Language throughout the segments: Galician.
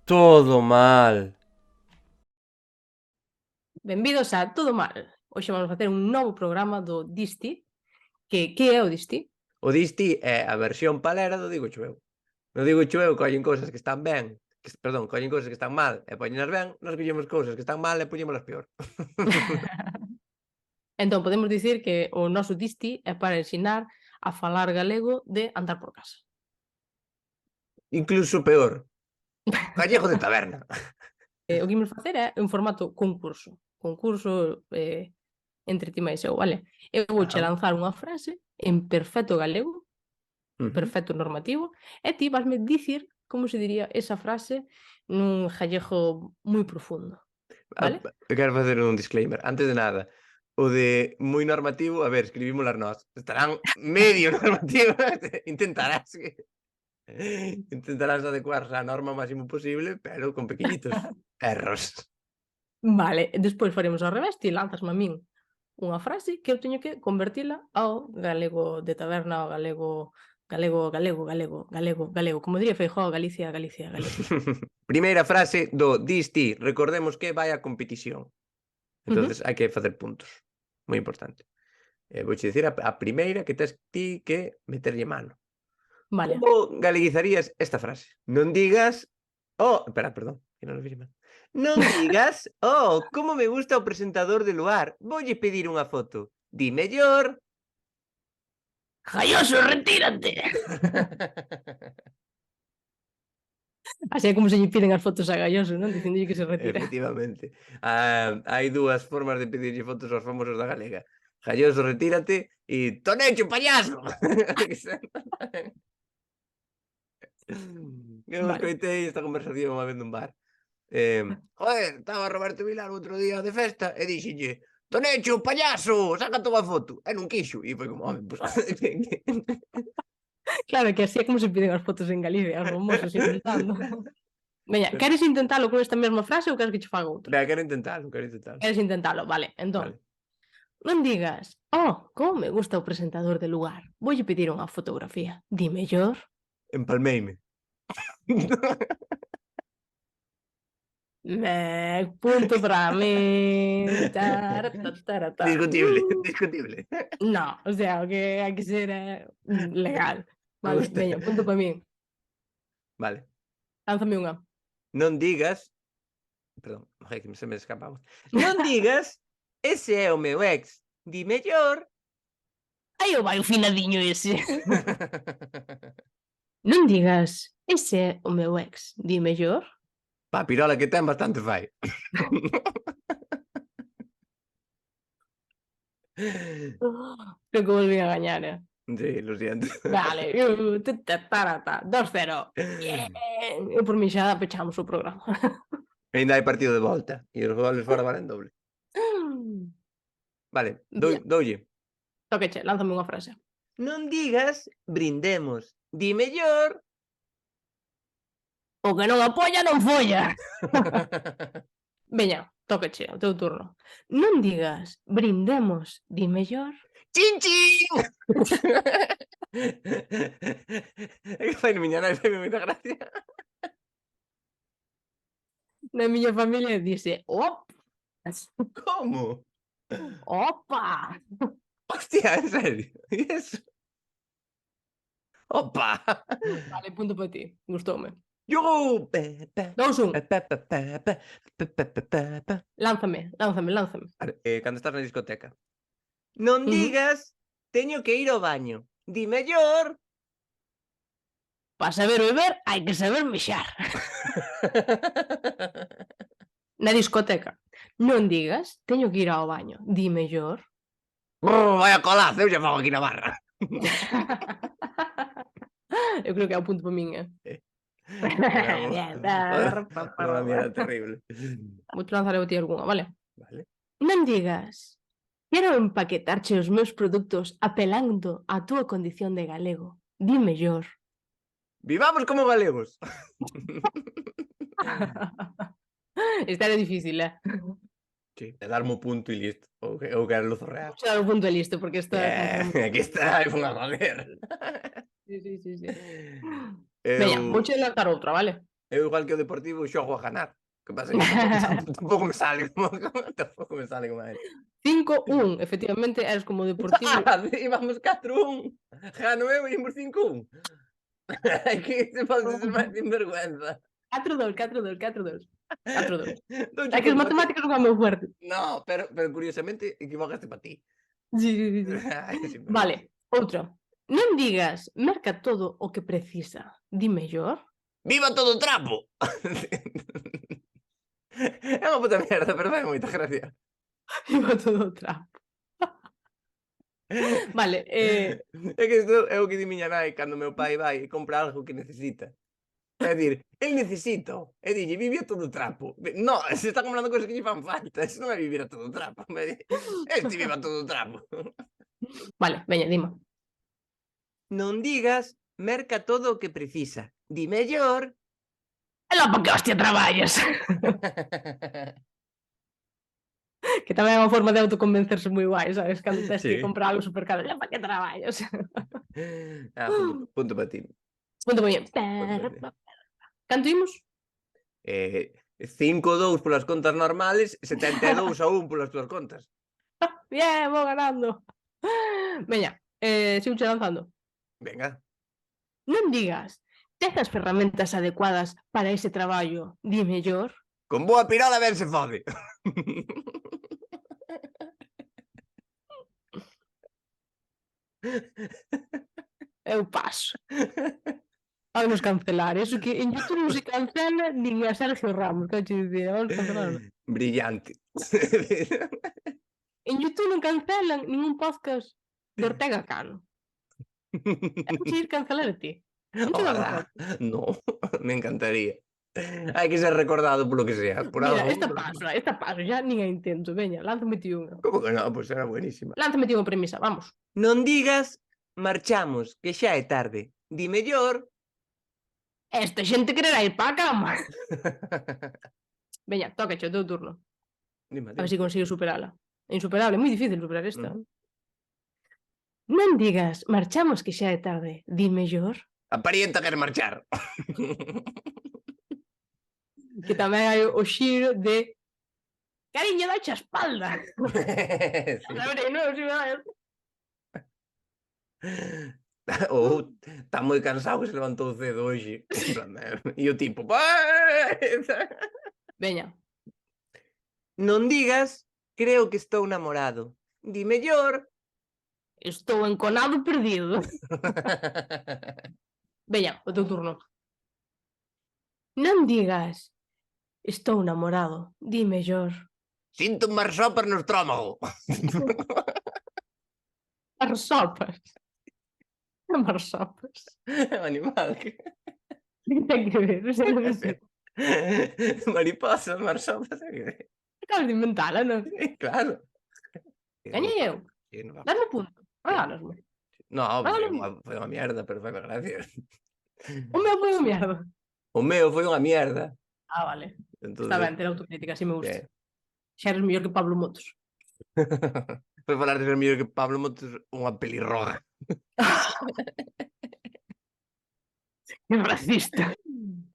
Todo mal. Benvidos a Todo Mal. Hoxe vamos facer un novo programa do Disti. Que é o Disti? O disti é a versión palera do Digo Choveu. No Digo Choveu collen cousas que están ben, collen cousas que están mal e poñenas ben, nós collemos cousas que están mal e poñémolas peor. Entón, podemos dicir que o noso Disti é para ensinar a falar galego de andar por casa. Incluso peor, gallego de taberna. O que imos facer é un formato concurso. Concurso entre ti máis eu, vale? Eu vouche Ajá. lanzar unha frase en perfecto galego, Ujú. perfecto normativo, e ti vasme dicir como se diría esa frase nun gallego moi profundo, vale? Quero facer un disclaimer. Antes de nada, o de moi normativo, a ver, escribímolas nós. Estarán medio normativas, intentarás adecuarse á norma o máximo posible, pero con pequenitos erros. Vale, despois faremos ao revés, ti lánzasme a min unha frase que eu teño que convertila ao galego de taberna, ao galego, como diría Feijóo, Galicia, Galicia, Galicia. Primeira frase do dis ti. Recordemos que vai a competición. Ujú, Entonces hai que facer puntos. Moi importante. Vouche dicir a primeira que tes ti que meterlle mano. vale. Como galeguizarías esta frase? Non digas: "Oh", espera, perdón, que non o fixe mal. Non digas: "Oh, como me gusta o presentador de Luar, voulle pedir unha foto". Di mellor. ¡Jaioso, retírate! Así é como se lle piden as fotos a Galloso, non? Dicindolle que se retira. Efectivamente. Hai dúas formas de pedirlle fotos aos famosos da galega. Galloso, retírate e Tonecho, pallaso! Eu Vale. escoitei esta conversación unha vez nun bar. Joder, estaba Roberto Vilar outro día de festa e díxenlle: "Tonecho, pallaso, sácate unha foto". E non quixo. E foi como, home, pois Claro, que así é como se piden as fotos en Galicia, os famosos inventando. Veña, queres intentalo con esta mesma frase ou queres que che faga outra? Vea, quero intentalo, quero intentalo. Queres intentalo, vale. Entón, Vale. non digas: "Oh, como me gusta o presentador de Lugar, voulle pedir unha fotografía". Di mellor: Empalmeime. Punto para min. Taratataratá. Discutible, discutible. No, o sea, o que hai que ser legal. Me Vale, gusta. veña, punto para min. Vale. Lánzame unha. Non digas, perdón, ai que se me escapa a voz. Non digas: "Ese é o meu ex". Di mellor. Aí o vai o finadiño ese. Non digas: "Ese é o meu ex". Di mellor: Pa a pirola que ten bastante fai. Creo que volvín a gañar, Sí, lo siento. Vale, 2-0. Bien. Eu por min xa pechamos o programa. Aínda hai partido de volta e os goles fora valen doble. Vale, Bien, doulle. tócache, lánzame unha frase. Non digas: "Brindemos". Di mellor. O que non apoia non folla. Veña, tócache, o teu turno. Non digas: "Brindemos", di mellor: Chin chin. É que fai miña nai, faime moita gracia. na miña familia dice: "Opas, Como? opa". Hostia, en serio? E eso? Opa! Vale, punto para ti, gustoume. Yuhu! 2-1, Pe, pe, pe, pe, pe, pe, pe, pe, pe, pe. lánzame. Vale, cando estás na discoteca. Non Ujú. digas: "Teño que ir ao baño". Di mellor. Para saber beber hai que saber mexar. Na discoteca. Non digas: "Teño que ir ao baño", di mellor: Vaia colazo, eu xa fago aquí na barra. Eu creo que é o punto para min, Era mo Bien, Mamma mía, era terrible. vouche lanzar eu a ti algunha, vale? Vale. Non digas: "Quero empaquetarche os meus produtos apelando á túa condición de galego", di mellor: Vivamos como galegos. Esta era difícil, Sí, e darme o punto e listo. Ou quero luzo real. Vouche dar o punto e listo, porque esta como que non me Aquí está, e fun a joder. sí. Eu Veña, vouche lanzar outra, vale? Eu igual que o Deportivo xogo a ganar. O que pasa é que tampouco me sale tampouco me sale como a él. 5-1, efectivamente, eres como o Deportivo. Íbamos 4-1. Gano eu e imos 5-1. Ai, que se pode ser máis sinvergüenza. 4-2, 4-2, 4-2. 4-2. Douche É que as punto a ti. matemáticas non é o meu fuerte. No, pero curiosamente equivocaste para ti. Sí, sí, sí, sí. Ai, sinvergüenza. Vale, outro. Non digas merca todo o que precisa, di mellor. Viva todo o trapo! É unha puta merda, pero fai moita gracia. Iba todo o trapo. Vale, É que isto é o que di miña nai cando meu pai vai e compra algo que necesita. É dicir, el necesita, e dille, vive a todo trapo. No, se está comprando cousas que lle fan falta, eso non é vivir a todo trapo. Este vive a todo trapo. vale, veña, dima. Non digas, merca todo o que precisa. Di mellor. Ela pa que hostia traballas. Que tamén é unha forma de autoconvencerse moi guai, sabes? Cando tes que Sí. comprar algo supercaro. Ela pa que traballas. Ah, punto para ti. Punto moi ben. ti. Canto imos? 5-2 polas contas normales, 72-1 polas túas contas. Bien, vou ganando. Veña, sigo che lanzando. Venga. Non digas, tes as ferramentas adecuadas para ese traballo, di mellor. Con boa pirada ben se fode. Eu paso. Vai nos cancelar. Eso que en YouTube non se cancela nin a Sergio Ramos, que che dicir, vamos cancelar. Brillante. En YouTube non cancelan ningún podcast de Ortega Cano. É conseguir cancelar a ti. Non che dá Ojalá. vergonha. No, me encantaría. Hai que ser recordado polo que sea. Por Mira, algo. esta paso, xa nin a intento. Veña, lánzame ti unha. Como que non? Pois era buenísima. Lánzame ti unha premisa, vamos. Non digas, marchamos, que xa é tarde. Di mellor. Esta xente quererá ir pa a cama. Veña, tócache o teu turno. Dime, A ver se consigo superala. É insuperable, é moi difícil superar esta. Mm. Non digas, marchamos que xa é tarde, di mellor. A parienta quer marchar. Que tamén hai o xiro de cariño, dache a espalda. Sí. A ver, non, si me vai. Ou está moi cansado que se levantou cedo hoxe. E o tipo... Veña, Non digas, creo que estou namorado. Di mellor. estou enconado perdido. Veña, o teu turno. Non digas, estou namorado, di mellor. Sinto un marsopas no estrómago. As sopas. As sopas. É un animal. Que ten que ver? Non sei. Mariposas, marsopas. Acabas de inventala, non? Claro. Gañei eu. Sí, no, Dame un punto. Regálasme. no, Regálame. foi unha mierda, pero foi gracia. O meu foi unha mierda. O meu foi unha mierda. Ah, vale. Entonces, Está ben, ter autocrítica, así me gusta. que- Xa eres mellor que Pablo Motos. Foi falar de ser mellor que Pablo Motos unha pelirroja. Que racista.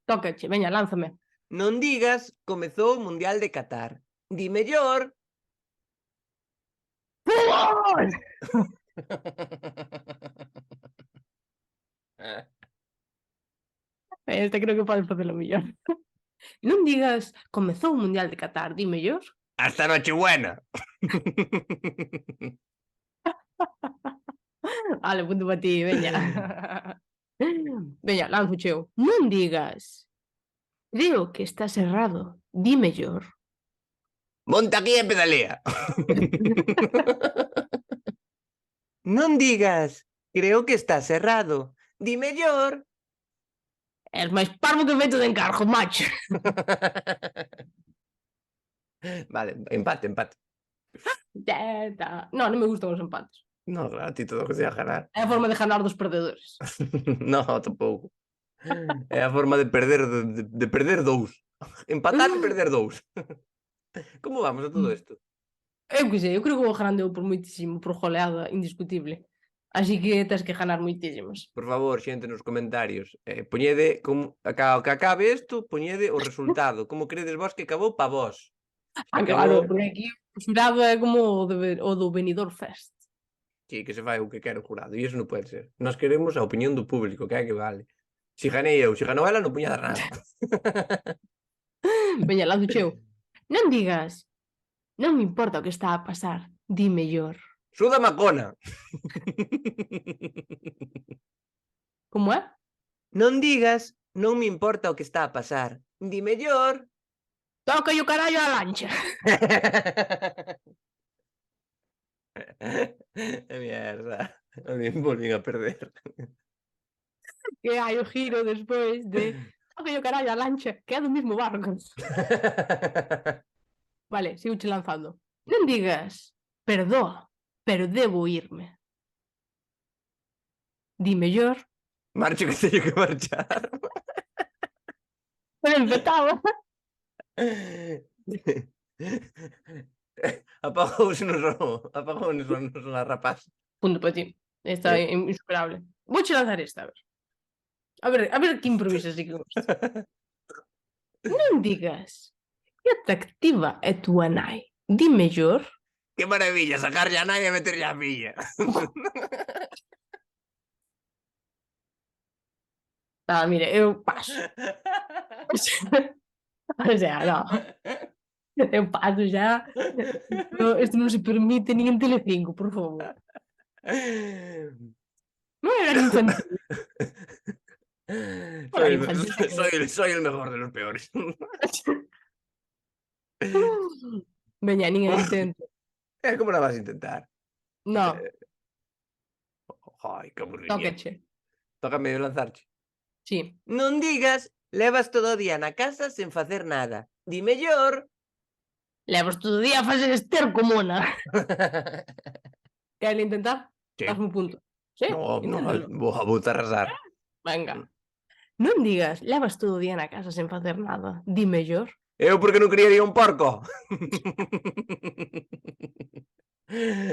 Tócache, veña, lánzame. Non digas, comezou o Mundial de Qatar. Di mellor. ¡Fútbol! Este creo que podes facelo mellor. Non digas, comezou o Mundial de Qatar, di mellor. Hasta Nochebuena. Vale, punto para ti, veña. Veña, lanzo cheo. Non digas, creo que estás errado, di mellor. Monta aquí e pedalea. Non digas, creo que estás errado. Di mellor. És máis parvo que feito de encargo, macho. Vale, empate. Non, non me gustan os empates. No, claro, a ti todo o que sea ganar. É a forma de ganar dos perdedores. No, tampouco. É a forma de perder de perder 2. Empatar e perder 2. Como vamos a todo isto? Eu que sei, eu creo que vou ganando eu por moitísimo, por goleada indiscutible. Así que tens que ganar moitísimos. Por favor, xente nos comentarios, poñede, como, que acabe isto, poñede o resultado. Como credes vos que acabou pa vos? Claro, Acabou, porque aquí o xurado é como o do Benidorm Fest. sí, que se fai o que quere o jurado. E iso non pode ser. Nós queremos a opinión do público, que é que vale. Si ganei eu, si ganou ela, non puña dar nada. Veña, lanzo cheo. Non digas, non me importa o que está a pasar, di mellor. Suda macona. Como é? Non digas, non me importa o que está a pasar. Di mellor. Toca o carallo á lancha. Mierda. A mí volvín a perder. Que hai o giro despois de toca o carallo á lancha, que é do mismo barco. Vale, sigo che lanzando. Non digas, perdoa, pero debo irme. Di mellor. Marcho que teño que marchar. Ben empezado. Apagounos a rapaz. Punto para ti. Está insuperable. Vou che lanzar esta, a ver. A ver que improvisas así que gusta. Non digas que atractiva é túa nai. Di mellor. Que maravilla, sacarlle a nai e meterlle a filla. Mire, eu paso. O sea, no. Eu paso xa. Isto non se permite nin en Telecinco, por favor. Non era infantil. Soy el mejor de los peores. Veña, nin a intento. ¿Cómo la vas a intentar? No, Ay, qué aburrimiento. tócache. Tócame lanzarche. Sí. Non digas, levas todo o día na casa sen facer nada. Di mellor. Levas todo o día a facer esterco, mona. Queres intentar? Sí. Dasme un punto. Sí? No, Inténtalo. vou a arrasar. Venga. Non digas, levas todo o día na casa sen facer nada. Di mellor. Eu porque non criaría un porco.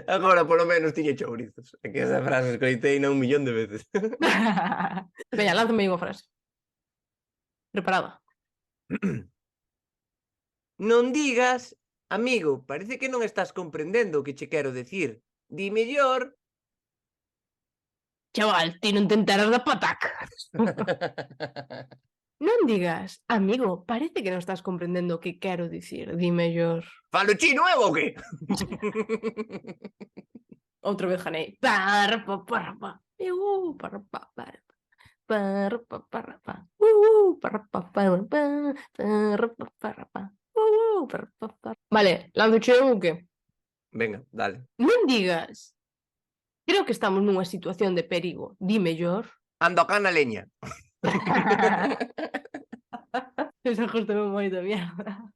Agora, polo menos, tiña chourizos. É que esa frase escoitei un millón de veces. Veña, lánzame unha frase. Preparada. Non digas, amigo, parece que non estás comprendendo o que che quero decir. Di mellor. Chaval, ti non te enteras da pataca. Non digas, amigo, parece que non estás comprendendo o que quero dicir. Di mellor. Falo chino eu ou que? Outra vez ganei. Parpa, parpa. Parpa, parpa. Parpa, parpa. Parpa, parpa. Parpa, parpa. Parpa, parpa. Vale, lanzo che un que? Venga, dale. Non digas. Creo que estamos nunha situación de perigo. Di mellor. Ando acá na leña. Esa justo moito mierda.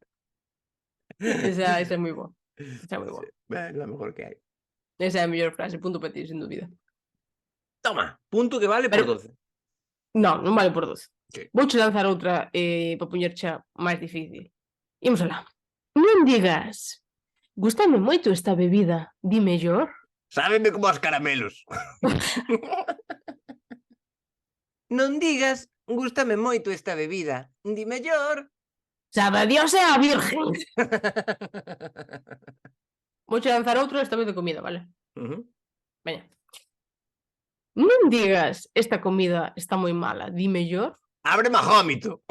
Esa é moi boa. Esa é moi boa. É a mejor que hai. Esa é a mellor frase, punto para ti, sin dúbida. Toma, punto que vale por 12. Non, non vale por 12. Sí. Vouche lanzar outra para poñercha máis difícil. Imos alá. Non digas, gústame moito esta bebida, di mellor. Sábeme como os caramelos. Non digas, gústame moito esta bebida, di mellor. Sabe a Dios e a Virgen. Vouche lanzar outro, esta vez de comida, vale? Veña. Non digas, esta comida está moi mala, di mellor. Abre majómito.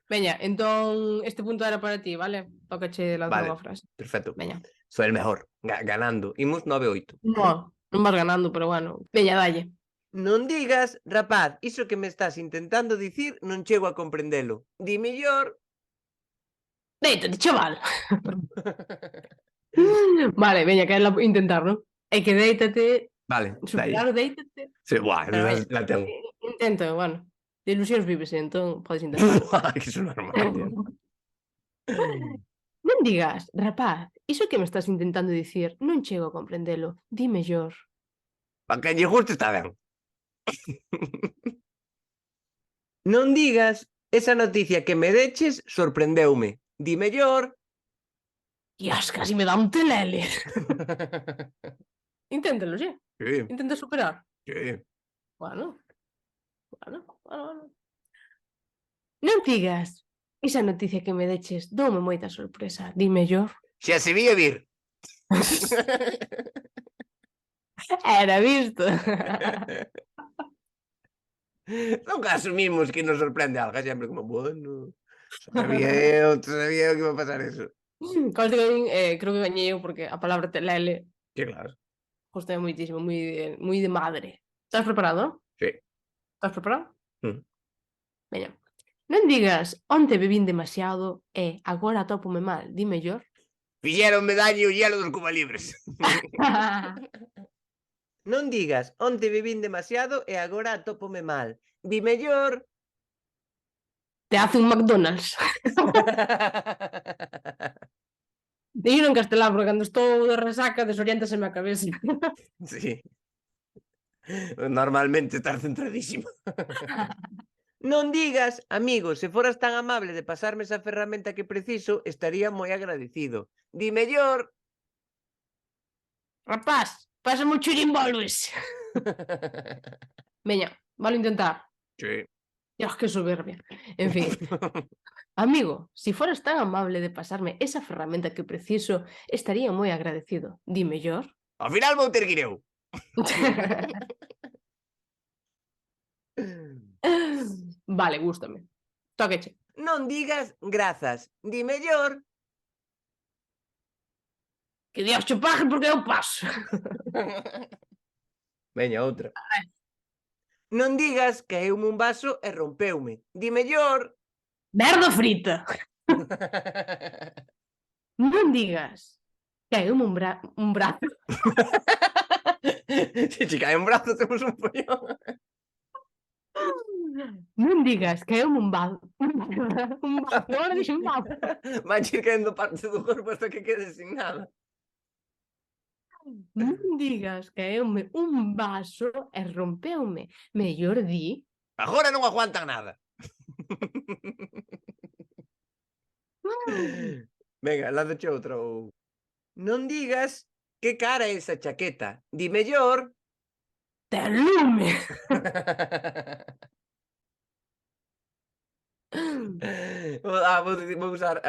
Veña, entón este punto era para ti, vale? Tócache lanzar unha frase. Perfecto. Veña. Soy el mejor, ganando. Imos 9-8. Non vas ganando, pero bueno. Veña, dalle. Non digas, rapaz, iso que me estás intentando dicir non chego a comprendelo. Di mellor. Déitate, chaval. Vale, veña, queres intentar, non? É que déitate. Vale, superar o déitate. Sí, buah, la tengo. Intento, bueno. De ilusións vives, entón podes intentar. Que son normal, tío. Non digas, rapaz, iso que me estás intentando dicir non chego a comprendelo. Di mellor. Pa que lle guste está ben. Non digas, esa noticia que me deches sorprendeume. Di mellor. Dios, casi me dá un telele. Inténtalo, sí. Sí, Intenta superar. sí. Bueno. Non digas esa noticia que me deches, doume moita sorpresa. Di mellor. Xa se vía vir. Era visto. Nunca asumimos que nos sorprende algo, sempre como, bueno, sabía eu que iba a pasar eso. Conste que creo que gañei eu porque a palabra telele Sí, claro. gostei moitísimo, moi de madre. Estás preparado? Sí. Estás preparado? Mm. Veña. Non digas onte bebín demasiado e agora atópome mal. Di mellor. Fixéronme daño o hielo dos cubalibres. Non digas onte bebín demasiado e agora atópome mal. Di mellor. Te hace un McDonald's. Dilo en castelán, porque cando estou de resaca desoriéntaseme a cabeza. Sí. Normalmente estás centradísimo. Non digas, amigo, se foras tan amable de pasarme esa ferramenta que preciso, estaría moi agradecido. Di mellor. Rapaz, pásame un chirimbolbes. Veña, valo intentar. Sí. Dios, que soberbia. En fin. Amigo, si fueras tan amable de pasarme esa ferramenta que preciso, estaría moi agradecido. Di mellor. Ao final vou ter que ir eu. Vale, gústame. Tóqueche. Non digas grazas. Di mellor. Que Dios che pague porque eu paso. Veña, outra. Non digas caeume un vaso e rompeume. Di mellor. Merda frita. Non digas caeume un brazo. Se che cae un brazo temos un follón. Non digas caeume un vaso. Un vaso, agora dixen vaso. Vai ir caendo parte do corpo hasta que quedes sin nada. Non digas caeume un vaso e rompeume. Mellor di. Agora non aguantan nada. Venga, lánzache outra ou... Non digas que cara é esa chaqueta. Di mellor. Ten lume. Vou usar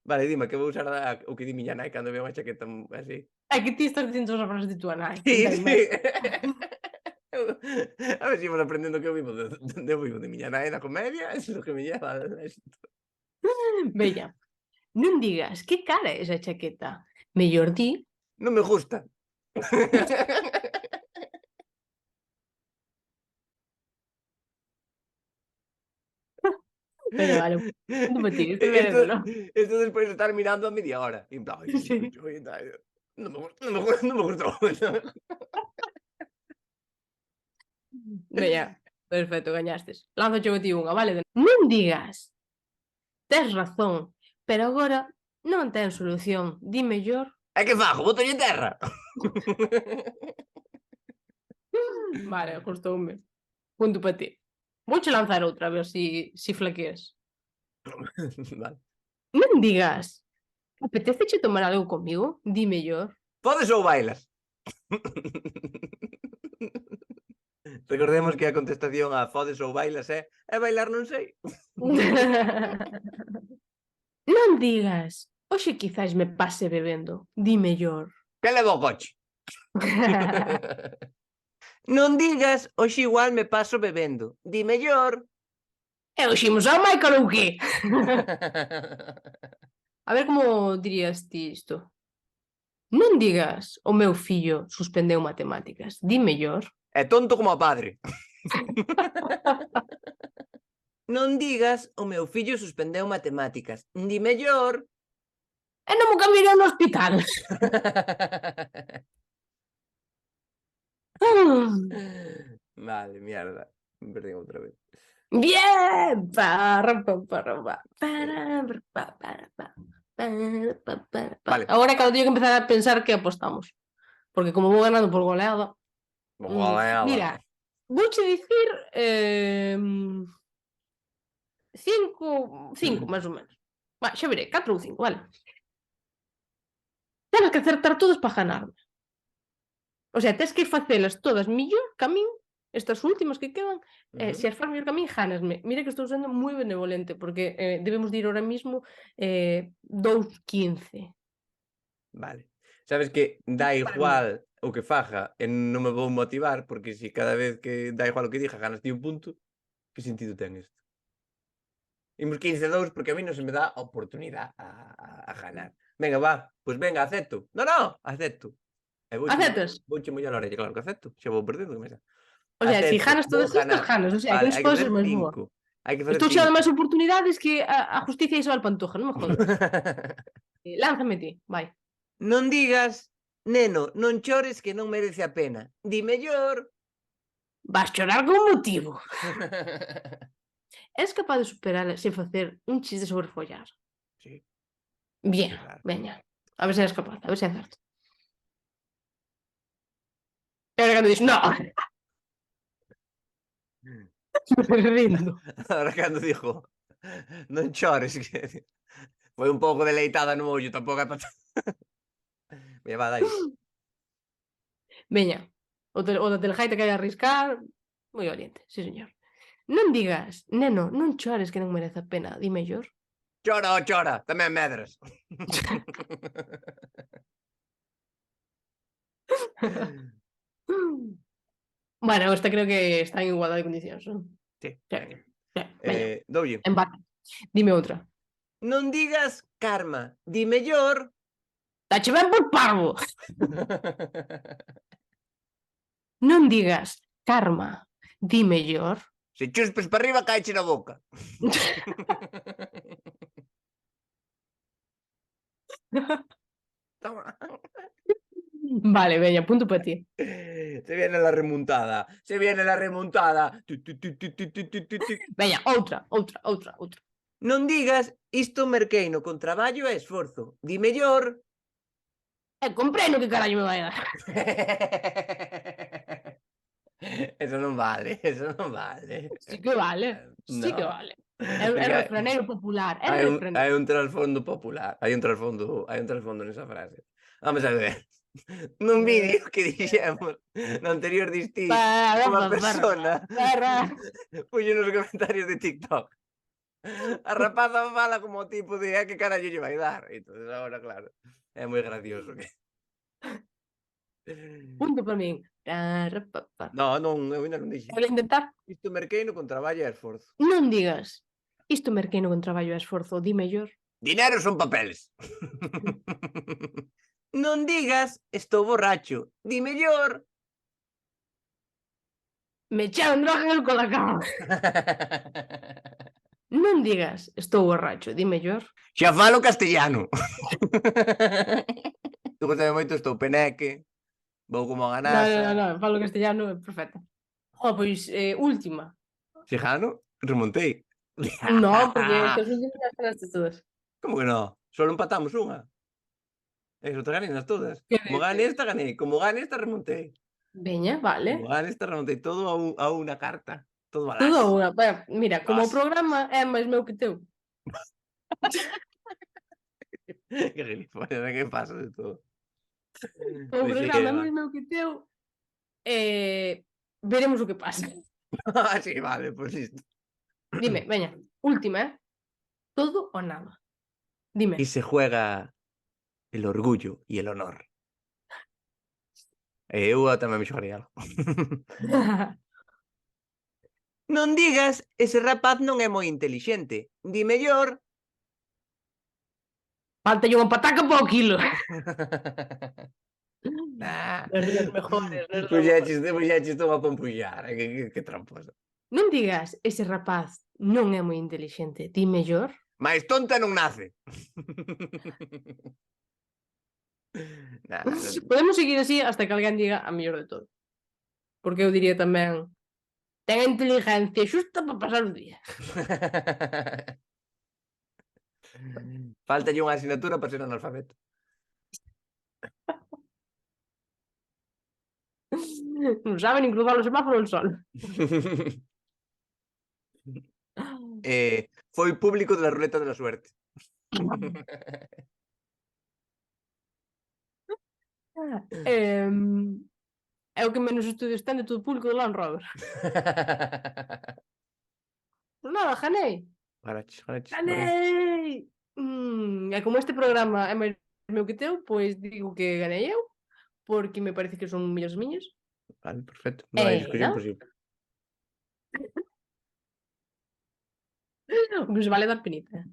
vale, dime que vou usar o que di miña nai cando ve unha chaqueta así. É que ti estás dicindo as frases de túa nai. Sí, Non sí. A ver se imos aprendendo que eu vivo eu vivo de miña nai da comedia, eso é o que me lleva a éxito. Veña, non digas que cara é esa chaqueta. Mellor di. Non me gusta. Veña, vale. Punto para ti, estoy Esto, merecelo. esto despois de estar mirando a media hora. En plan, "Ai, Sí. oi, tal, non me gusta, non me gusta, non me gustou. Veña, perfecto, gañastes. Lánzache a ti unha, vale? Non digas, tes razón, pero agora non ten solución. Di mellor. E que fago? Botolle en terra? Vale, gustoume. Punto para ti. Vouche lanzar outra, a ver si flaqueas. Vale. Non digas, apeteceche tomar algo comigo? Di mellor. Podes ou bailas? Recordemos que a contestación a podes ou bailas é "e bailar non sei". Non digas, hoxe quizais me pase bebendo. Di mellor. Que levo o coche? Non digas "hoxe igual me paso bebendo". Di mellor. E hoxe imos ao Michael ou que? A ver como dirías ti isto. Non digas o meu fillo suspendeu matemáticas. Di mellor. É tonto como o padre. Non digas o meu fillo suspendeu matemáticas. Di mellor. E non mo cambiaré no hospital. Vale, mierda. Me perdín outra vez. Bien. Vale. Agora cada día que empezar a pensar que apostamos. Porque como vou ganando por goleada. Mira, vouche dicir 5, máis ou menos. Va, xa verei, 4 ou 5, vale. Temos que acertar todos para ganarme. O sea, tes que facelas todas mellor que a min, estas últimas que quedan, se as faz mellor que a min, jánasme. Mira que estou sendo moi benevolente, porque debemos de ir ahora mismo 2:15. Vale. Sabes que dá Para mí. igual o que faga e non me vou motivar, porque si cada vez que dá igual o que diga ganas ti un punto, que sentido ten isto? Imos 15-2 porque a mí non se me dá a oportunidade a ganar. Venga, va, pois venga, acepto. No, acepto. E Aceptas? vouche mollar a orella, claro que acepto. Xa vou perdendo, que me xa. O sea, si Acepto, janas vou todas estas, ganar. janas. O sea, que Vale, non se hai que pode facer ser máis boa. 5. Hai que facer Estou xa 5. dando máis oportunidades que a justicia de Isabel Pantoja, non me jodas. Lánzame ti, vai. Non digas: "Neno, non chores que non merece a pena". Di mellor. Vas chorar con motivo. És capaz de superala sen facer un chiste sobre follar? Sí, Bien, sí, claro. veña. A ver se eres capaz, a ver se acerto. E ahora cando dixo, no, me rindo. Ahora cando dixo: "Non chores", que foi un pouco deleitada no ollo, tampouco é pa Mira, va, dalle. Veña, o da Telgaita que hai de arriscar, moi valiente, sí señor. Non digas, neno, non chores que non merece a pena, di mellor. Chora, chora, tamén medras. Bueno, esta creo que está en igualdade de condicións, non? Sí, Sí, veña. sí, veña, Doulle. empate. Dime outra. Non digas karma, di mellor. Dache ben por parvo. Non digas karma, di mellor. Se chuspes para arriba, cáeche na boca. Toma. Vale, veña, punto para ti. Se viene la remontada. Se viene la remontada. Tu, tu, tu, tu, tu, tu, tu, tu, tu. Veña, outra. Non digas isto merqueino con traballo e esforzo. Di mellor. Comprendo que carallo me vai dar. Eso non vale, eso non vale. Sí que vale, sí que No. vale. É Porque refraneiro popular, é hai refraneiro. un trasfondo popular, hai un trasfondo nesa frase. Vamos a ver. Nun vídeo que dixemos no anterior distí, Para, unha para, persona para. puxo nos comentarios de TikTok. A rapaza fala como tipo de que carallo lle vai dar. Entonces agora, claro, é moi gracioso que Punto para min. Para, pa. non, eu ainda non dixen. Quero intentar? Isto merqueino con traballo e esforzo. Non digas, isto merqueino con traballo e esforzo, di mellor. Dinero son papeles. Non digas estou borracho, di mellor. Me echaron droga en el colacao. Non digas estou borracho, di mellor. Xa falo castellano. Tu gostame moito estou peneque, vou como a ganasa. No, falo castellano, perfecto. Jo, pois, última. Se gano, remontei. No, porque é que as últimas as ganaste todas. Como que non? Solo empatamos unha. E as outras ganénas todas. Que Como gane dices? esta, gané. Como gane esta, remontei. Veña, vale. Como gane esta, remontei. Todo a unha carta. Todo a Todo las. a unha. Mira, como o As. programa é máis meu que teu. Que gilipollas, que paso de todo. Como o Pois sí, programa é va. máis meu que teu, veremos o que pasa. Sí, vale, pois listo. Dime, veña, última, todo ou nada. Dime. Y se juega el orgullo y el honor. Eu tamén me xogaría algo. Non digas, ese rapaz non é moi intelixente. Di mellor. Fáltalle unha pataca para o quilo. Nah. Non é dos mejores, non é dos mejores. Puxeches todo a pampullar, que tramposo. Non digas, ese rapaz non é moi intelixente, di mellor. Mais tonta non nace. Nah, non. Podemos seguir así hasta que alguén diga a mellor de todo. Porque eu diría tamén, ten a inteligencia xusta para pasar o día. Fáltalle unha asignatura para ser analfabeto. Non sabe nin cruzar o semáforo el sol. Foi público de la ruleta de la suerte. É o que menos estudios ten de todo o público do Land Rover. Pero nada, ganei. Ganaches. Ganei! E como este programa é máis meu que teu, pois digo que ganei eu, porque me parece que son mellores miñas. Vale, perfecto. Non hai discusión Nada, posible. o que se vale dar penita.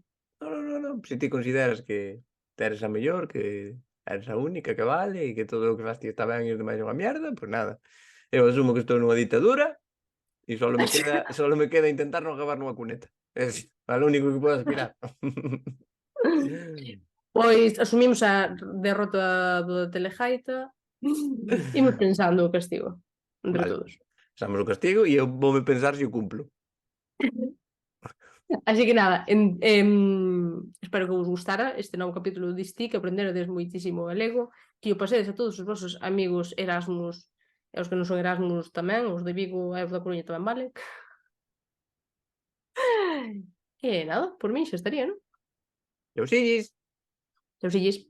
Non. Se ti consideras que eres a mellor, que eres a única que vale e que todo o que faz ti está ben e os demais é unha mierda, pois nada. Eu asumo que estou nunha ditadura e solo me queda intentar non acabar nunha cuneta. É lo único que podo aspirar. Pois asumimos a derrota do Telejaita. Imos pensando o castigo entre Vale, todos. usamos o castigo e eu voume pensar se o cumplo. Así que nada, espero que vos gustara este novo capítulo de Sti, que aprenderades moitísimo galego, que o pasedes a todos os vosos amigos Erasmus e os que non son Erasmus tamén, os de Vigo e os da Coruña tamén vale. E nada, por min xa estaría, non? Eu silles. Seus illes.